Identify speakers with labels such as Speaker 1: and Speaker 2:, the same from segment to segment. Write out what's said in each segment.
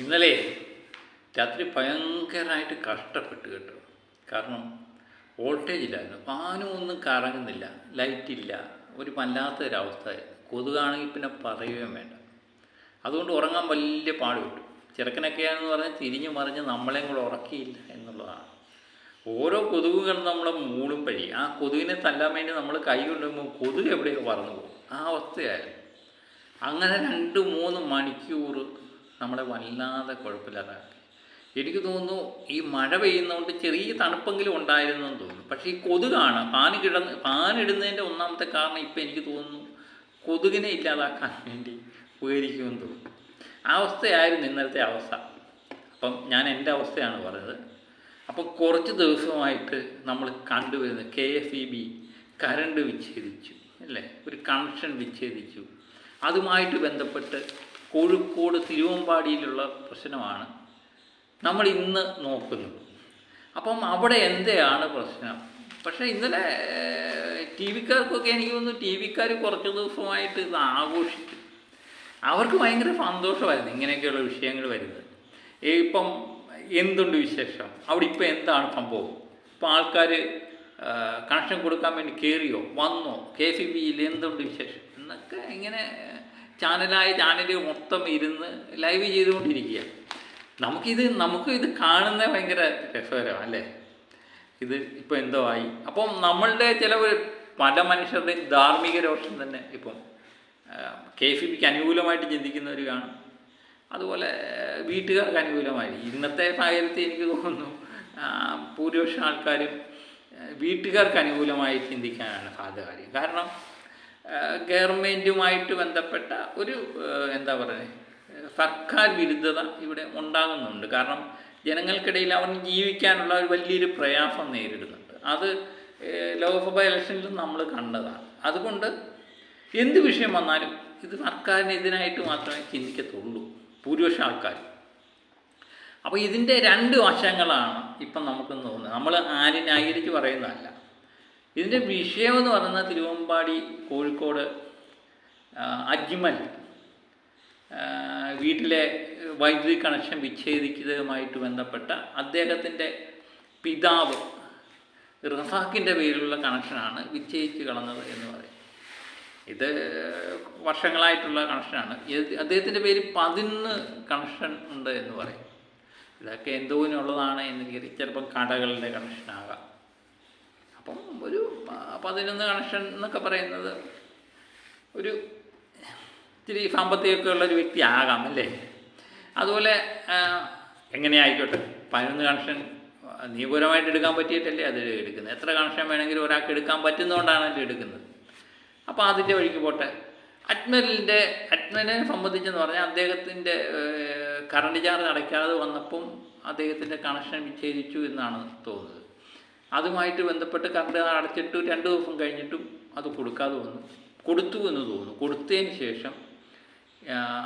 Speaker 1: ഇന്നലെ രാത്രി ഭയങ്കരമായിട്ട് കഷ്ടപ്പെട്ടു കേട്ടോ. കാരണം വോൾട്ടേജ് ഇല്ലായിരുന്നു, ഫാനും ഒന്നും കറങ്ങുന്നില്ല, ലൈറ്റില്ല, ഒരു വല്ലാത്തൊരവസ്ഥയായിരുന്നു. കൊതുകാണെങ്കിൽ പിന്നെ പറയുകയും വേണ്ട. അതുകൊണ്ട് ഉറങ്ങാൻ വലിയ പാട് കിട്ടും. ചെറുക്കനൊക്കെയാണെന്ന് പറഞ്ഞാൽ തിരിഞ്ഞു മറിഞ്ഞ് നമ്മളെയും കൂടെ ഉറക്കിയില്ല എന്നുള്ളതാണ്. ഓരോ കൊതുകുകൾ നമ്മളെ മൂടുമ്പഴേ ആ കൊതുകിനെ തല്ലാൻ വേണ്ടി നമ്മൾ കൈ കൊണ്ടുപോകുമ്പോൾ കൊതുക് എവിടെയൊക്കെ പറന്നു പോകും. ആ അവസ്ഥയായിരുന്നു. അങ്ങനെ 2-3 മണിക്കൂർ നമ്മളെ വല്ലാതെ കുഴപ്പമില്ലാതാക്കി. എനിക്ക് തോന്നുന്നു ഈ മഴ പെയ്യുന്നതുകൊണ്ട് ചെറിയ തണുപ്പെങ്കിലും ഉണ്ടായിരുന്നെന്ന് തോന്നുന്നു. പക്ഷേ ഈ കൊതുകാണ് ഫാനിടുന്നതിൻ്റെ ഒന്നാമത്തെ കാരണം. ഇപ്പം എനിക്ക് തോന്നുന്നു കൊതുകിനെ ഇല്ലാതാക്കാൻ വേണ്ടി ഉപകരിക്കുമെന്ന് തോന്നുന്നു. ആ അവസ്ഥയായിരുന്നു ഇന്നലത്തെ അവസ്ഥ. അപ്പം ഞാൻ എൻ്റെ അവസ്ഥയാണ് പറഞ്ഞത്. അപ്പം കുറച്ച് ദിവസമായിട്ട് നമ്മൾ കണ്ടുവരുന്നത് KFEB കറണ്ട് വിച്ഛേദിച്ചു അല്ലേ, ഒരു കണക്ഷൻ വിച്ഛേദിച്ചു. അതുമായിട്ട് ബന്ധപ്പെട്ട് കോഴിക്കോട് തിരുവമ്പാടിയിലുള്ള പ്രശ്നമാണ് നമ്മൾ ഇന്ന് നോക്കുന്നത്. അപ്പം അവിടെ എന്തെയാണ് പ്രശ്നം? പക്ഷേ ഇന്നലെ TV-ക്കാർക്കൊക്കെ എനിക്ക് തോന്നുന്നു TV-ക്കാർ കുറച്ച് ദിവസമായിട്ട് ഇത് ആഘോഷിച്ചു. അവർക്ക് ഭയങ്കര സന്തോഷമായിരുന്നു ഇങ്ങനെയൊക്കെയുള്ള വിഷയങ്ങൾ വരുന്നത്. ഇപ്പം എന്തുണ്ട് വിശേഷം, അവിടെ ഇപ്പം എന്താണ് സംഭവം, ഇപ്പം ആൾക്കാർ കണക്ഷൻ കൊടുക്കാൻ വേണ്ടി കയറിയോ, വന്നോ, KFEBയിൽ എന്തുണ്ട് വിശേഷം എന്നൊക്കെ ഇങ്ങനെ ചാനൽ മൊത്തം ഇരുന്ന് ലൈവ് ചെയ്തുകൊണ്ടിരിക്കുക. നമുക്ക് ഇത് കാണുന്നത് ഭയങ്കര രസകരമാണ് അല്ലേ. ഇത് ഇപ്പോൾ എന്തോ ആയി. അപ്പം നമ്മളുടെ പല മനുഷ്യരുടെയും ധാർമ്മിക രോഷം തന്നെ ഇപ്പം KFEBക്ക് അനുകൂലമായിട്ട് ചിന്തിക്കുന്നവർ കാണും, അതുപോലെ വീട്ടുകാർക്ക് അനുകൂലമായി. ഇന്നത്തെ സാഹചര്യത്തിൽ എനിക്ക് തോന്നുന്നു ഭൂരിപക്ഷം ആൾക്കാരും വീട്ടുകാർക്ക് അനുകൂലമായി ചിന്തിക്കാനാണ് സാധ്യത. കാരണം ഗവൺമെൻറ്റുമായിട്ട് ബന്ധപ്പെട്ട ഒരു സർക്കാർ വിരുദ്ധത ഇവിടെ ഉണ്ടാകുന്നുണ്ട്. കാരണം ജനങ്ങൾക്കിടയിൽ അവന് ജീവിക്കാനുള്ള ഒരു വലിയൊരു പ്രയാസം നേരിടുന്നുണ്ട്. അത് ലോക്സഭാ ഇലക്ഷനിലും നമ്മൾ കണ്ടതാണ്. അതുകൊണ്ട് എന്ത് വിഷയം വന്നാലും ഇത് സർക്കാരിനെതിരായിട്ട് മാത്രമേ ചിന്തിക്കത്തുള്ളൂ ഭൂരിപക്ഷം ആൾക്കാർ. അപ്പോൾ ഇതിൻ്റെ 2 വശങ്ങളാണ് ഇപ്പം നമുക്കെന്ന് തോന്നുന്നത്. നമ്മൾ ആരും ന്യായീകരിച്ച് പറയുന്നതല്ല. ഇതിൻ്റെ വിഷയമെന്ന് പറയുന്നത് തിരുവമ്പാടി കോഴിക്കോട് അജ്മൽ വീട്ടിലെ വൈദ്യുതി കണക്ഷൻ വിച്ഛേദിക്കുന്നതുമായിട്ട് ബന്ധപ്പെട്ട അദ്ദേഹത്തിൻ്റെ പിതാവ് റസാഖിൻ്റെ പേരിലുള്ള കണക്ഷനാണ് വിച്ഛേദിച്ച് കളഞ്ഞത് എന്ന് പറയും. ഇത് വർഷങ്ങളായിട്ടുള്ള കണക്ഷനാണ്. അദ്ദേഹത്തിൻ്റെ പേര് 11 കണക്ഷൻ ഉണ്ട് എന്ന് പറയും. ഇതൊക്കെ എന്തോന്നുള്ളതാണ് എന്ന് കയറി ചിലപ്പം കടകളുടെ കണക്ഷനാകാം. അപ്പം ഒരു 11 കണക്ഷൻ എന്നൊക്കെ പറയുന്നത് ഒരു ഇത്തിരി സാമ്പത്തികമൊക്കെ ഉള്ളൊരു വ്യക്തി ആകാം അല്ലേ. അതുപോലെ എങ്ങനെയായിക്കോട്ടെ, 11 കണക്ഷൻ നിയമപരമായിട്ട് എടുക്കാൻ പറ്റിയിട്ടല്ലേ അത് എടുക്കുന്നത്. എത്ര കണക്ഷൻ വേണമെങ്കിലും ഒരാൾക്ക് എടുക്കാൻ പറ്റുന്നതുകൊണ്ടാണ് അത് എടുക്കുന്നത്. അപ്പോൾ അതിൻ്റെ വഴിക്ക് പോട്ടെ. അജ്മലിനെ സംബന്ധിച്ചെന്ന് പറഞ്ഞാൽ അദ്ദേഹത്തിൻ്റെ കറണ്ട് ചാർജ് അടയ്ക്കാതെ വന്നപ്പം അദ്ദേഹത്തിൻ്റെ കണക്ഷൻ വിച്ഛേദിച്ചു എന്നാണ് തോന്നുന്നത്. അതുമായിട്ട് ബന്ധപ്പെട്ട് കറണ്ട് അടച്ചിട്ട് 2 ദിവസം കഴിഞ്ഞിട്ടും അത് കൊടുക്കാതെ കൊടുത്തു എന്ന് തോന്നുന്നു. കൊടുത്തതിന് ശേഷം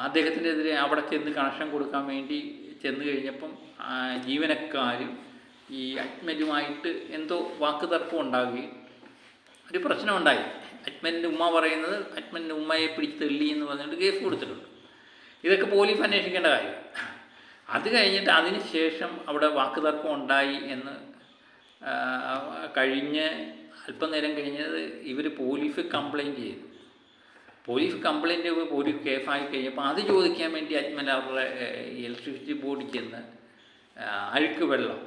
Speaker 1: അദ്ദേഹത്തിനെതിരെ അവിടെ ചെന്ന് കണക്ഷൻ കൊടുക്കാൻ വേണ്ടി ചെന്ന് കഴിഞ്ഞപ്പം ജീവനക്കാരും ഈ അജ്മലുമായിട്ട് എന്തോ വാക്കുതർക്കം ഉണ്ടാവുകയും ഒരു പ്രശ്നമുണ്ടായി. അജ്മലിൻ്റെ ഉമ്മ പറയുന്നത് അജ്മലിൻ്റെ ഉമ്മയെ പിടിച്ച് തള്ളി എന്ന് പറഞ്ഞിട്ട് കേസ് കൊടുത്തിട്ടുണ്ട്. ഇതൊക്കെ പോലീസ് അന്വേഷിക്കേണ്ട കാര്യം. അത് കഴിഞ്ഞിട്ട് അതിന് ശേഷം അവിടെ വാക്കുതർക്കം ഉണ്ടായി എന്ന് കഴിഞ്ഞ് അല്പനേരം കഴിഞ്ഞത് ഇവർ പോലീസ് കംപ്ലയിൻറ്റ് ചെയ്തു. പോലീസ് കേസായി കഴിഞ്ഞപ്പോൾ അത് ചോദിക്കാൻ വേണ്ടി അജ്മൽ അവരുടെ ഇലക്ട്രിസിറ്റി ബോർഡിൽ ചെന്ന് അഴുക്ക് വെള്ളം,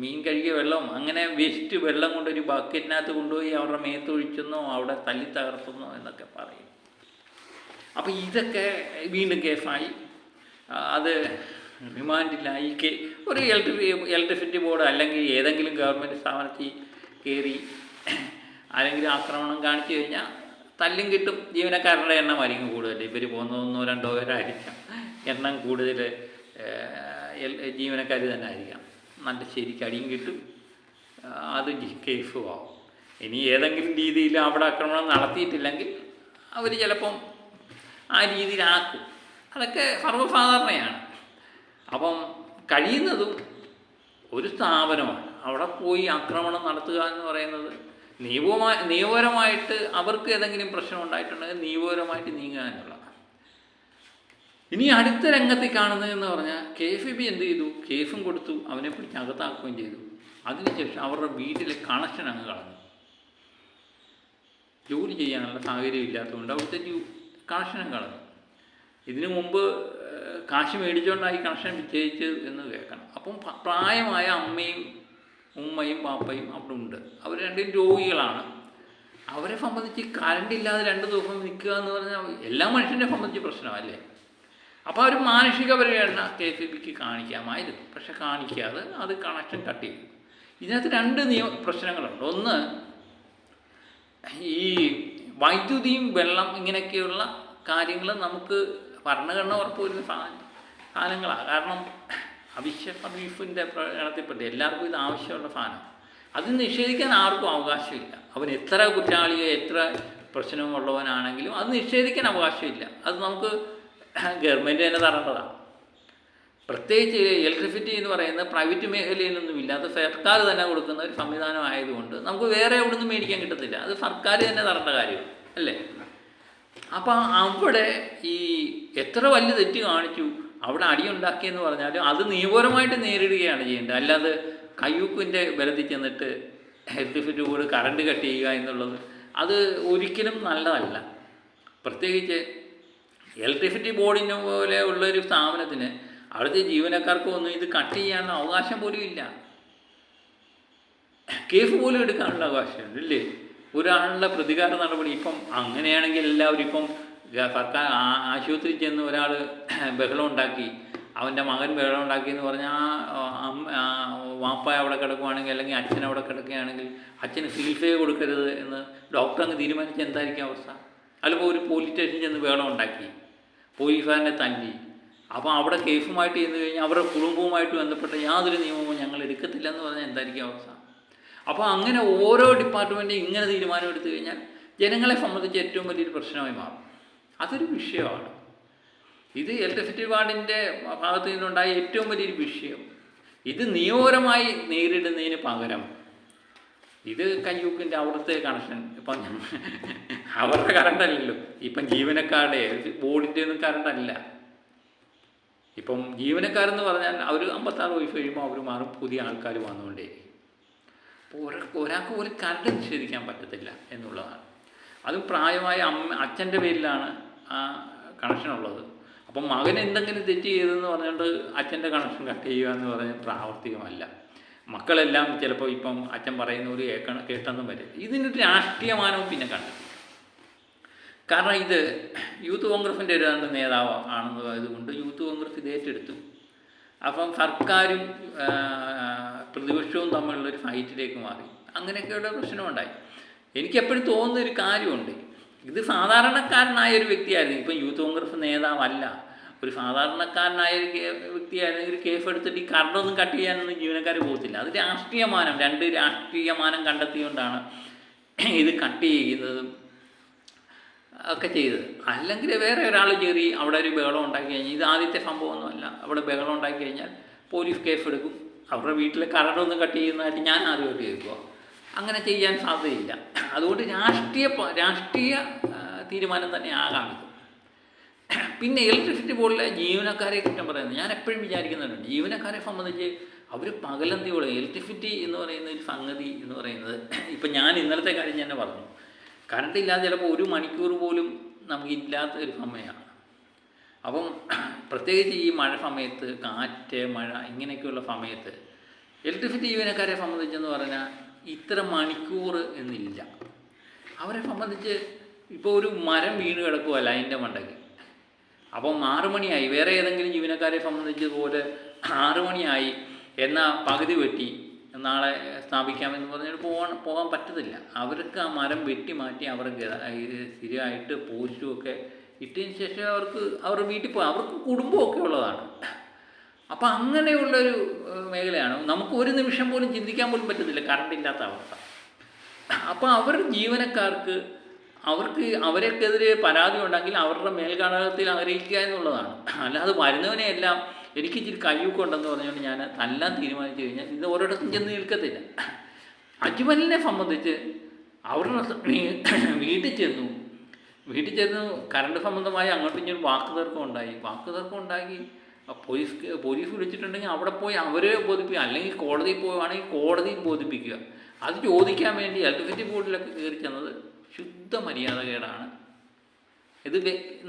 Speaker 1: മീൻ കഴുകിയ വെള്ളം, അങ്ങനെ വേസ്റ്റ് വെള്ളം കൊണ്ടൊരു ബക്കറ്റിനകത്ത് കൊണ്ടുപോയി അവരുടെ മേത്തൊഴിച്ചെന്നോ അവിടെ തല്ലി തകർത്തുന്നോ എന്നൊക്കെ പറയും. അപ്പോൾ ഇതൊക്കെ വീണ്ടും കേസായി. അത് റിമാൻഡിലായി. ഒരു ഇലക്ട്രിസിറ്റി ബോർഡ് അല്ലെങ്കിൽ ഏതെങ്കിലും ഗവൺമെൻറ് സ്ഥാപനത്തിൽ കയറി ആരെങ്കിലും ആക്രമണം കാണിച്ചു കഴിഞ്ഞാൽ തല്ലും കിട്ടും. ജീവനക്കാരുടെ എണ്ണമായിരിക്കും കൂടുതൽ. ഇവർ 1-2 പേരായിരിക്കാം. എണ്ണം കൂടുതൽ ജീവനക്കാർ തന്നെ ആയിരിക്കാം. നല്ല ശരിക്കും അടിയും കിട്ടും. അത് കേസും ആവും. ഇനി ഏതെങ്കിലും രീതിയിൽ അവിടെ ആക്രമണം നടത്തിയിട്ടില്ലെങ്കിൽ അവർ ചിലപ്പം ആ രീതിയിലാക്കും. അതൊക്കെ സർവ്വസാധാരണയാണ്. അപ്പം കഴിയുന്നതും ഒരു സ്ഥാപനമാണ് അവിടെ പോയി ആക്രമണം നടത്തുക എന്ന് പറയുന്നത് നിയമപരമായിട്ട് അവർക്ക് ഏതെങ്കിലും പ്രശ്നം ഉണ്ടായിട്ടുണ്ടെങ്കിൽ നിയമപരമായിട്ട് നീങ്ങാനുള്ള ഇനി അടുത്ത രംഗത്തിൽ കാണുന്നതെന്ന് പറഞ്ഞാൽ KFB എന്ത് ചെയ്തു, കേസും കൊടുത്തു, അവനെ പിടിച്ച് അകത്താക്കുകയും ചെയ്തു. അതിനുശേഷം അവരുടെ വീട്ടിലെ കണക്ഷൻ അങ്ങ് കളഞ്ഞു. ജോലി ചെയ്യാനുള്ള സാഹചര്യം ഇല്ലാത്തതുകൊണ്ട് അവിടുത്തെ കണക്ഷനും കളഞ്ഞു. ഇതിനു മുമ്പ് കാശ് മേടിച്ചുകൊണ്ടായി കണക്ഷൻ വിജയിച്ച് എന്ന് കേൾക്കണം. അപ്പം പ്രായമായ അമ്മയും ഉമ്മയും പാപ്പയും അവിടെ ഉണ്ട്. അവർ രണ്ടും രോഗികളാണ്. അവരെ സംബന്ധിച്ച് കറണ്ട് ഇല്ലാതെ 2 ദിവസം നിൽക്കുക എന്ന് പറഞ്ഞാൽ എല്ലാ മനുഷ്യനെ സംബന്ധിച്ച് പ്രശ്നമല്ലേ. അപ്പോൾ അവർ മാനുഷിക പരിഗണന KFBക്ക് കാണിക്കാമായിരുന്നു. പക്ഷെ കാണിക്കാതെ അത് കണക്ഷൻ കട്ട് ചെയ്തു. ഇതിനകത്ത് 2 പ്രശ്നങ്ങളുണ്ട്. ഒന്ന്, ഈ വൈദ്യുതിയും വെള്ളം ഇങ്ങനെയൊക്കെയുള്ള കാര്യങ്ങൾ നമുക്ക് ഭരണഘടന ഉറപ്പുവരുന്ന സാധനങ്ങളാണ്. കാരണം അവശ്യ സർവീസിൻ്റെ പ്രകടനത്തിൽപ്പെട്ട് എല്ലാവർക്കും ഇത് ആവശ്യമുള്ള സാധനം. അത് നിഷേധിക്കാൻ ആർക്കും അവകാശമില്ല. അവൻ എത്ര കുറ്റവാളിയോ എത്ര പ്രശ്നമുള്ളവനാണെങ്കിലും അത് നിഷേധിക്കാൻ അവകാശമില്ല. അത് നമുക്ക് ഗവൺമെൻറ് തന്നെ തരേണ്ടതാണ്. പ്രത്യേകിച്ച് ഇലക്ട്രിസിറ്റി എന്ന് പറയുന്നത് പ്രൈവറ്റ് മേഖലയിലൊന്നുമില്ല. അത് സർക്കാർ തന്നെ കൊടുക്കുന്ന ഒരു സംവിധാനം ആയതുകൊണ്ട് നമുക്ക് വേറെ എവിടെ നിന്നും മേടിക്കാൻ കിട്ടത്തില്ല. അത് സർക്കാർ തന്നെ തരേണ്ട കാര്യമാണ്, അല്ലേ? അപ്പം അവിടെ ഈ എത്ര വലിയ തെറ്റ് കാണിച്ചു അവിടെ അടിയുണ്ടാക്കിയെന്ന് പറഞ്ഞാലും അത് നിയമപരമായിട്ട് നേരിടുകയാണ് ചെയ്യേണ്ടത്. അല്ലാതെ കയ്യൂക്കിൻ്റെ ബലത്തിൽ ചെന്നിട്ട് ഇലക്ട്രിസിറ്റി ബോർഡ് കറണ്ട് കട്ട് ചെയ്യുക എന്നുള്ളത് അത് ഒരിക്കലും നല്ലതല്ല. പ്രത്യേകിച്ച് ഇലക്ട്രിസിറ്റി ബോർഡിനെ പോലെ ഉള്ളൊരു സ്ഥാപനത്തിന് അവിടുത്തെ ജീവനക്കാർക്കൊന്നും ഇത് കട്ട് ചെയ്യാനുള്ള അവകാശം പോലും ഇല്ല. കേസ് പോലും എടുക്കാനുള്ള അവകാശമുണ്ട്, ഇല്ലേ? ഒരാളുടെ പ്രതികാര നടപടി ഇപ്പം അങ്ങനെയാണെങ്കിൽ എല്ലാവരും ഇപ്പം സർക്കാർ ആശുപത്രിയിൽ ചെന്ന് ഒരാൾ ബഹളം ഉണ്ടാക്കി, അവൻ്റെ മകൻ ബഹളം ഉണ്ടാക്കി എന്ന് പറഞ്ഞാൽ വാപ്പ അവിടെ കിടക്കുകയാണെങ്കിൽ അല്ലെങ്കിൽ അച്ഛൻ അവിടെ കിടക്കുകയാണെങ്കിൽ അച്ഛന് ചികിത്സയെ കൊടുക്കരുത് എന്ന് ഡോക്ടർ അങ്ങ് തീരുമാനിച്ച് എന്തായിരിക്കും അവസ്ഥ? അല്ലെങ്കിൽ ഒരു പോലീസ് സ്റ്റേഷനിൽ ചെന്ന് ബഹളം ഉണ്ടാക്കി, പോലീസുകാരനെ തല്ലി, അപ്പോൾ അവിടെ കേസുമായിട്ട് ചെന്ന് കഴിഞ്ഞാൽ അവരുടെ കുടുംബവുമായിട്ട് ബന്ധപ്പെട്ട യാതൊരു നിയമവും ഞങ്ങൾ എടുക്കത്തില്ല എന്ന് പറഞ്ഞാൽ എന്തായിരിക്കും അവസ്ഥ? അപ്പോൾ അങ്ങനെ ഓരോ ഡിപ്പാർട്ട്മെൻറ്റും ഇങ്ങനെ തീരുമാനം എടുത്തു കഴിഞ്ഞാൽ ജനങ്ങളെ സംബന്ധിച്ച് ഏറ്റവും വലിയൊരു പ്രശ്നമായി മാറും. അതൊരു വിഷയമാണ്. ഇത് ഇലക്ട്രിസിറ്റി ബോർഡിൻ്റെ ഭാഗത്തു നിന്നുണ്ടായ ഏറ്റവും വലിയൊരു വിഷയം. ഇത് നിയമപരമായി നേരിടുന്നതിന് പകരം ഇത് കയ്യൂക്കിൻ്റെ അവിടുത്തെ കണക്ഷൻ ഇപ്പം അവരുടെ കറണ്ടല്ലല്ലോ, ഇപ്പം ജീവനക്കാരുടെ ബോർഡിൻ്റെ ഒന്നും കറണ്ടല്ല. ഇപ്പം ജീവനക്കാരെന്ന് പറഞ്ഞാൽ അവർ 56 വയസ്സ് കഴിയുമ്പോൾ അവർ മാറും, പുതിയ ആൾക്കാർ വന്നുകൊണ്ടേ. അപ്പോൾ ഒരാൾക്ക് പോലും കറണ്ട് നിഷേധിക്കാൻ പറ്റത്തില്ല എന്നുള്ളതാണ്. അതും പ്രായമായ അച്ഛൻ്റെ പേരിലാണ് ആ കണക്ഷൻ ഉള്ളത്. അപ്പം മകൻ എന്തെങ്കിലും തെറ്റ് ചെയ്തതെന്ന് പറഞ്ഞുകൊണ്ട് അച്ഛൻ്റെ കണക്ഷൻ കട്ട് ചെയ്യുക എന്ന് പറഞ്ഞാൽ പ്രാവർത്തികമല്ല. മക്കളെല്ലാം ചിലപ്പോൾ ഇപ്പം അച്ഛൻ പറയുന്ന ഒരു കേട്ടെന്നും വരും. ഇതിനൊരു രാഷ്ട്രീയമാനവും പിന്നെ കണ്ടു. കാരണം ഇത് യൂത്ത് കോൺഗ്രസിൻ്റെ ഒരു നേതാവ് ആണെന്നതുകൊണ്ട് യൂത്ത് കോൺഗ്രസ് ഇത് ഏറ്റെടുത്തു. അപ്പം സർക്കാരും പ്രതിപക്ഷവും തമ്മിലുള്ളൊരു ഫൈറ്റിലേക്ക് മാറി. അങ്ങനെയൊക്കെയുള്ള പ്രശ്നമുണ്ടായി. എനിക്കെപ്പോഴും തോന്നുന്നൊരു കാര്യമുണ്ട്, ഇത് സാധാരണക്കാരനായ ഒരു വ്യക്തിയായിരുന്നു. ഇപ്പം യൂത്ത് കോൺഗ്രസ് നേതാവല്ല, ഒരു സാധാരണക്കാരനായ ഒരു വ്യക്തിയായിരുന്നു. ഒരു കേസ് എടുത്തിട്ട് ഈ കറണ്ടൊന്നും കട്ട് ചെയ്യാനൊന്നും ജീവനക്കാർ പോകത്തില്ല. അത് രാഷ്ട്രീയമാനം, 2 രാഷ്ട്രീയമാനം കണ്ടെത്തിയുകൊണ്ടാണ് ഇത് കട്ട് ചെയ്യുന്നതും ഒക്കെ ചെയ്തത്. അല്ലെങ്കിൽ വേറെ ഒരാൾ കയറി അവിടെ ഒരു ബഹളം ഉണ്ടാക്കി കഴിഞ്ഞാൽ, ഇത് ആദ്യത്തെ സംഭവമൊന്നുമല്ല, അവിടെ ബഹളം ഉണ്ടാക്കി കഴിഞ്ഞാൽ പോലീസ് കേസ് എടുക്കും. അവരുടെ വീട്ടിലെ കറണ്ടൊന്നും കട്ട് ചെയ്യുന്നതായിട്ട് ഞാൻ ആദ്യമായിട്ട് കേൾക്കുക. അങ്ങനെ ചെയ്യാൻ സാധ്യതയില്ല. അതുകൊണ്ട് രാഷ്ട്രീയ തീരുമാനം തന്നെ ആകാം ഇത്. പിന്നെ ഇലക്ട്രിസിറ്റി ബോർഡിലെ ജീവനക്കാരെ കുറ്റം പറയുന്നത് ഞാൻ എപ്പോഴും വിചാരിക്കുന്നുണ്ട്. ജീവനക്കാരെ സംബന്ധിച്ച് അവർ പകലന്തിയോളം ഇലക്ട്രിസിറ്റി എന്ന് പറയുന്ന ഒരു സംഗതി എന്ന് പറയുന്നത്, ഇപ്പം ഞാൻ ഇന്നലത്തെ കാര്യം തന്നെ പറഞ്ഞു, കറണ്ട് ഇല്ലാതെ ചിലപ്പോൾ 1 മണിക്കൂർ പോലും നമുക്കില്ലാത്ത ഒരു സമയമാണ്. അപ്പം പ്രത്യേകിച്ച് ഈ മഴ സമയത്ത്, കാറ്റ്, മഴ ഇങ്ങനെയൊക്കെയുള്ള സമയത്ത് ഇലക്ട്രിസിറ്റി ജീവനക്കാരെ സംബന്ധിച്ചെന്ന് പറഞ്ഞാൽ ഇത്ര മണിക്കൂർ എന്നില്ല. അവരെ സംബന്ധിച്ച് ഇപ്പോൾ ഒരു മരം വീണ് കിടക്കുക ലൈൻ്റെ മണ്ടയ്ക്ക്, അപ്പം 6 മണിയായി. വേറെ ഏതെങ്കിലും ജീവനക്കാരെ സംബന്ധിച്ചതുപോലെ 6 മണിയായി എന്നാൽ പകുതി വെട്ടി നാളെ സ്ഥാപിക്കാമെന്ന് പറഞ്ഞിട്ട് പോകാൻ പറ്റത്തില്ല. അവർക്ക് ആ മരം വെട്ടി മാറ്റി അവർക്ക് സ്ഥിരമായിട്ട് പോസ്റ്റുമൊക്കെ ഇട്ടതിന് ശേഷം അവരുടെ വീട്ടിൽ പോകാം. അവർക്ക് കുടുംബമൊക്കെ ഉള്ളതാണ്. അപ്പം അങ്ങനെയുള്ളൊരു മേഖലയാണ്. നമുക്ക് ഒരു നിമിഷം പോലും ചിന്തിക്കാൻ പോലും പറ്റത്തില്ല കറണ്ട് ഇല്ലാത്ത അവസ്ഥ. അപ്പോൾ അവരുടെ ജീവനക്കാർക്ക് അവരെക്കെതിരെ പരാതി ഉണ്ടെങ്കിൽ അവരുടെ മേൽഘടകത്തിൽ അറിയിക്കുക എന്നുള്ളതാണ്. അല്ലാതെ വരുന്നവനെയെല്ലാം എനിക്ക് ഇച്ചിരി കയ്യൂക്കുണ്ടെന്ന് പറഞ്ഞുകൊണ്ട് ഞാൻ തല്ലാൻ തീരുമാനിച്ചു കഴിഞ്ഞാൽ ഇത് ഒരിടത്തും ചെന്ന് നിൽക്കത്തില്ല. അജ്മലിനെ സംബന്ധിച്ച് അവരുടെ വീട്ടിൽ ചെന്നു, വീട്ടിൽ ചെന്ന് കറണ്ട് സംബന്ധമായി അങ്ങോട്ടും ഇങ്ങോട്ടും വാക്ക് തർക്കം ഉണ്ടാക്കി പോലീസ് വിളിച്ചിട്ടുണ്ടെങ്കിൽ അവിടെ പോയി അവരെ ബോധിപ്പിക്കുക, അല്ലെങ്കിൽ കോടതിയിൽ പോവുകയാണെങ്കിൽ കോടതിയിൽ ബോധിപ്പിക്കുക. അത് ചോദിക്കാൻ വേണ്ടി ഇലക്ട്രിസിറ്റി ബോർഡിലൊക്കെ കയറി ചെന്നത് ശുദ്ധ മര്യാദകേടാണ്. ഇത്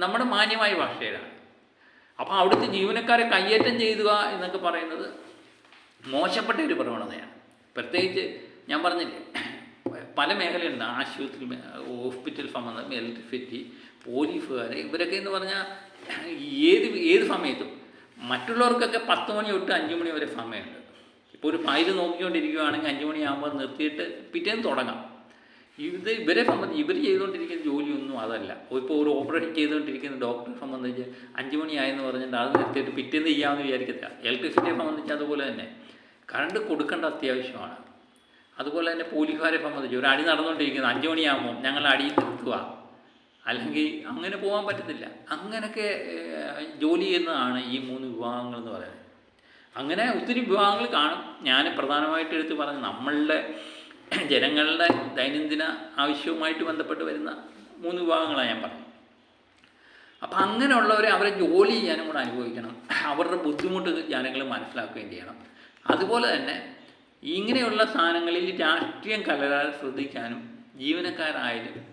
Speaker 1: നമ്മുടെ മാന്യമായ ഭാഷയിലാണ്. അപ്പോൾ അവിടുത്തെ ജീവനക്കാരെ കയ്യേറ്റം ചെയ്യുക എന്നൊക്കെ പറയുന്നത് മോശപ്പെട്ട ഒരു പ്രവണതയാണ്. പ്രത്യേകിച്ച് ഞാൻ പറഞ്ഞില്ലേ, പല മേഖലയുണ്ട്, ആശുപത്രി, ഹോസ്പിറ്റൽ സംബന്ധം, ഇലക്ട്രിസിറ്റി, പോലീസുകാർ, ഇവരൊക്കെ എന്ന് പറഞ്ഞാൽ ഏത് സമയത്തും മറ്റുള്ളവർക്കൊക്കെ 10 മണി തൊട്ട് 5 മണി വരെ സമയമുണ്ട്. ഇപ്പോൾ ഒരു ഫയൽ നോക്കിക്കൊണ്ടിരിക്കുകയാണെങ്കിൽ 5 മണിയാകുമ്പോൾ നിർത്തിയിട്ട് പിറ്റേന്ന് തുടങ്ങാം. ഇവരെ സംബന്ധിച്ച് ഇവർ ചെയ്തുകൊണ്ടിരിക്കുന്ന ജോലിയൊന്നും അതല്ല. ഇപ്പോൾ ഒരു ഓപ്പറേഷൻ ചെയ്തുകൊണ്ടിരിക്കുന്ന ഡോക്ടറെ സംബന്ധിച്ച് 5 മണിയായെന്ന് പറഞ്ഞിട്ട് അത് നിർത്തിയിട്ട് പിറ്റേന്ന് ചെയ്യാമെന്ന് വിചാരിക്കത്തില്ല. ഇലക്ട്രിസിറ്റിയെ സംബന്ധിച്ച് അതുപോലെ തന്നെ കറണ്ട് കൊടുക്കേണ്ട അത്യാവശ്യമാണ്. അതുപോലെ തന്നെ പോലീസുകാരെ സംബന്ധിച്ച് ഒരു അടി നടന്നുകൊണ്ടിരിക്കുന്നത് 5 മണിയാകുമ്പോൾ ഞങ്ങൾ അടിയിൽ നിർത്തുക, അല്ലെങ്കിൽ അങ്ങനെ പോകാൻ പറ്റത്തില്ല. അങ്ങനെയൊക്കെ ജോലി ചെയ്യുന്നതാണ് ഈ 3 വിഭാഗങ്ങൾ എന്ന് പറയുന്നത്. അങ്ങനെ ഒത്തിരി വിഭാഗങ്ങൾ കാണും. ഞാൻ പ്രധാനമായിട്ട് എടുത്ത് പറഞ്ഞ് നമ്മളുടെ ജനങ്ങളുടെ ദൈനംദിന ആവശ്യവുമായിട്ട് ബന്ധപ്പെട്ട് വരുന്ന 3 വിഭാഗങ്ങളാണ് ഞാൻ പറഞ്ഞത്. അപ്പം അങ്ങനെയുള്ളവരെ അവരെ ജോലി ചെയ്യാനും കൂടെ അനുഭവിക്കണം, അവരുടെ ബുദ്ധിമുട്ട് ജനങ്ങൾ മനസ്സിലാക്കുകയും ചെയ്യണം. അതുപോലെ തന്നെ ഇങ്ങനെയുള്ള സാധനങ്ങളിൽ രാഷ്ട്രീയം കലരാതെ ശ്രദ്ധിക്കാനും ജീവനക്കാരായാലും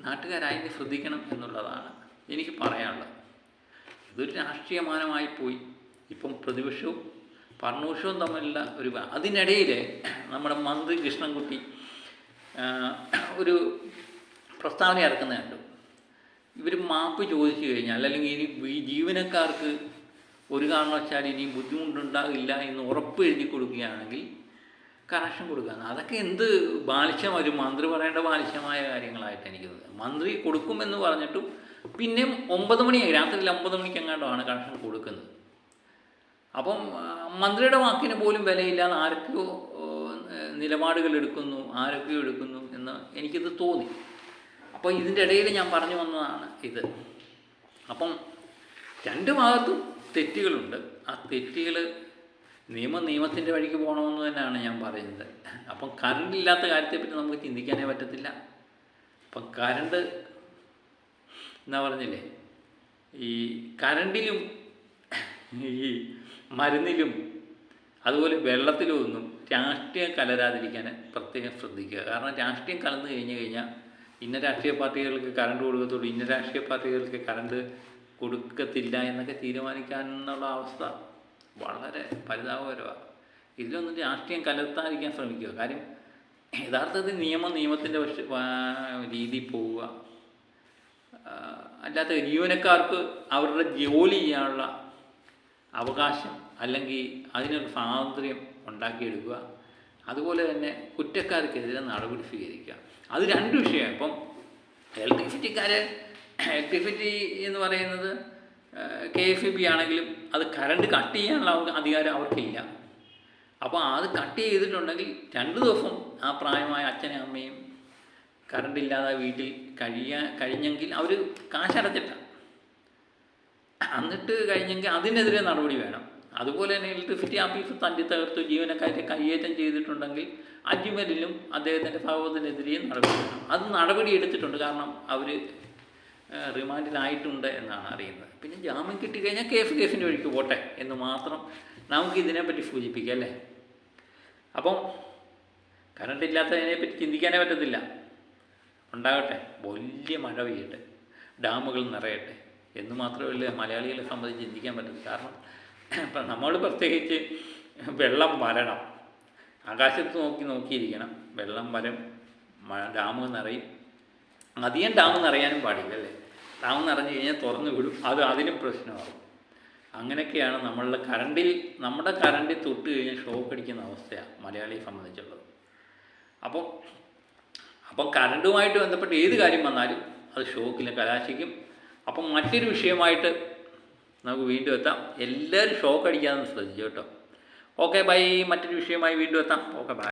Speaker 1: നാട്ടുകാരായാലും ശ്രദ്ധിക്കണം എന്നുള്ളതാണ് എനിക്ക് പറയാനുള്ളത്. ഇതൊരു രാഷ്ട്രീയമാനമായി പോയി. ഇപ്പം പ്രതിപക്ഷവും ഭരണപക്ഷവും തമ്മിലുള്ള അതിനിടയിൽ നമ്മുടെ മന്ത്രി കൃഷ്ണൻകുട്ടി ഒരു പ്രസ്താവന ഇറക്കുന്നത് കണ്ടു. ഇവർ മാപ്പ് ചോദിച്ചു കഴിഞ്ഞാൽ, അല്ലെങ്കിൽ ഇനി ഈ ജീവനക്കാർക്ക് ഒരു കാരണവശാലും ഇനി ബുദ്ധിമുട്ടുണ്ടാകില്ല എന്ന് ഉറപ്പ് എഴുതി കൊടുക്കുകയാണെങ്കിൽ കണക്ഷൻ കൊടുക്കുക. അതൊക്കെ എന്ത് ബാലിശമായ, ഒരു മന്ത്രി പറയേണ്ട ബാലിശമായ കാര്യങ്ങളായിട്ട് എനിക്ക് തോന്നുന്നത്. മന്ത്രി കൊടുക്കുമെന്ന് പറഞ്ഞിട്ടും പിന്നെയും 9 മണിയായി, രാത്രി 9 മണിക്ക് എങ്ങാണ്ടാണ് കണക്ഷൻ കൊടുക്കുന്നത്. അപ്പം മന്ത്രിയുടെ വാക്കിന് പോലും വിലയില്ലാതെ ആരൊക്കെയോ നിലപാടുകൾ എടുക്കുന്നു, ആരൊക്കെയോ എടുക്കുന്നു എന്ന് എനിക്കിത് തോന്നി. അപ്പോൾ ഇതിൻ്റെ ഇടയിൽ ഞാൻ പറഞ്ഞു വന്നതാണ് ഇത്. അപ്പം 2 ഭാഗത്തും തെറ്റുകളുണ്ട്. ആ തെറ്റുകൾ നിയമത്തിൻ്റെ വഴിക്ക് പോകണമെന്ന് തന്നെയാണ് ഞാൻ പറയുന്നത്. അപ്പം കറണ്ടില്ലാത്ത കാര്യത്തെപ്പറ്റി നമുക്ക് ചിന്തിക്കാനേ പറ്റത്തില്ല. അപ്പം കറണ്ട് എന്നാ പറഞ്ഞില്ലേ, ഈ കറണ്ടിലും ഈ മരുന്നിലും അതുപോലെ വെള്ളത്തിലും ഒന്നും രാഷ്ട്രീയം കലരാതിരിക്കാൻ പ്രത്യേകം ശ്രദ്ധിക്കുക. കാരണം രാഷ്ട്രീയം കലർന്നു കഴിഞ്ഞാൽ ഇന്ന രാഷ്ട്രീയ പാർട്ടികൾക്ക് കറണ്ട് കൊടുക്കത്തുള്ളൂ, ഇന്ന രാഷ്ട്രീയ പാർട്ടികൾക്ക് കറണ്ട് കൊടുക്കത്തില്ല എന്നൊക്കെ തീരുമാനിക്കാനുള്ള അവസ്ഥ വളരെ പരിതാപകരമാണ്. ഇതിലൊന്നും രാഷ്ട്രീയം കലർത്താതിരിക്കാൻ ശ്രമിക്കുക. കാര്യം യഥാർത്ഥത്തിൽ നിയമത്തിൻ്റെ രീതി പോവുക, അല്ലാത്ത ജീവനക്കാർക്ക് അവരുടെ ജോലി ചെയ്യാനുള്ള അവകാശം അല്ലെങ്കിൽ അതിനൊരു സ്വാതന്ത്ര്യം ഉണ്ടാക്കിയെടുക്കുക. അതുപോലെ തന്നെ കുറ്റക്കാർക്കെതിരെ നടപടി സ്വീകരിക്കുക. അത് 2 വിഷയം. ഇപ്പം ഇലക്ട്രിസിറ്റി എന്ന് പറയുന്നത് KSEB ആണെങ്കിലും അത് കറണ്ട് കട്ട് ചെയ്യാനുള്ള അധികാരം അവർക്കില്ല. അപ്പോൾ അത് കട്ട് ചെയ്തിട്ടുണ്ടെങ്കിൽ 2 ദിവസം ആ പ്രായമായ അച്ഛനും അമ്മയും കറണ്ടില്ലാതെ വീട്ടിൽ കഴിഞ്ഞെങ്കിൽ അവർ കാശടച്ചിട്ട, എന്നിട്ട് കഴിഞ്ഞെങ്കിൽ അതിനെതിരെ നടപടി വേണം. അതുപോലെ തന്നെ ഇലക്ട്രിസിറ്റി ഓഫീസ് തല്ലി തകർത്ത് ജീവനക്കാരെ കയ്യേറ്റം ചെയ്തിട്ടുണ്ടെങ്കിൽ അജ്മലിലും അദ്ദേഹത്തിൻ്റെ സഹോദരനെതിരെയും നടപടി വേണം. അത് നടപടി എടുത്തിട്ടുണ്ട്, കാരണം അവർ റിമാൻഡിലായിട്ടുണ്ട് എന്നാണ് അറിയുന്നത്. പിന്നെ ജാമ്യം കിട്ടിക്കഴിഞ്ഞാൽ കേസിൻ്റെ വഴിക്ക് പോട്ടെ എന്ന് മാത്രം നമുക്ക് ഇതിനെപ്പറ്റി സൂചിപ്പിക്കാം അല്ലേ. അപ്പം കറണ്ട് ഇല്ലാത്തതിനെപ്പറ്റി ചിന്തിക്കാനേ പറ്റത്തില്ല. ഉണ്ടാകട്ടെ, വലിയ മഴ പെയ്യട്ടെ, ഡാമുകൾ നിറയട്ടെ എന്ന് മാത്രമല്ല മലയാളികളെ സംബന്ധിച്ച് ചിന്തിക്കാൻ പറ്റും. കാരണം ഇപ്പം നമ്മൾ പ്രത്യേകിച്ച് വെള്ളം വരണം, ആകാശത്ത് നോക്കിയിരിക്കണം, വെള്ളം വരും, ഡാം നിറയും. അധികം ഡാം നിറയാനും പാടില്ല അല്ലേ. ഡാം നിറഞ്ഞു കഴിഞ്ഞാൽ തുറന്നു വിടും, അതിനും പ്രശ്നമാകും. അങ്ങനെയൊക്കെയാണ് നമ്മുടെ കറണ്ടിൽ തൊട്ട് കഴിഞ്ഞാൽ ഷോക്ക് അടിക്കുന്ന അവസ്ഥയാണ് മലയാളിയെ സംബന്ധിച്ചുള്ളത്. അപ്പം കറണ്ടുമായിട്ട് ബന്ധപ്പെട്ട് ഏത് കാര്യം വന്നാലും അത് ഷോക്കിൽ കലാശിക്കും. അപ്പം മറ്റൊരു വിഷയമായിട്ട് നമുക്ക് വീണ്ടും എത്താം. എല്ലാവരും ഷോക്ക് അടിക്കാതെ ശ്രദ്ധിച്ചു കേട്ടോ. Okay bye. മറ്റൊരു വിഷയമായി വീണ്ടും എത്താം. Okay bye.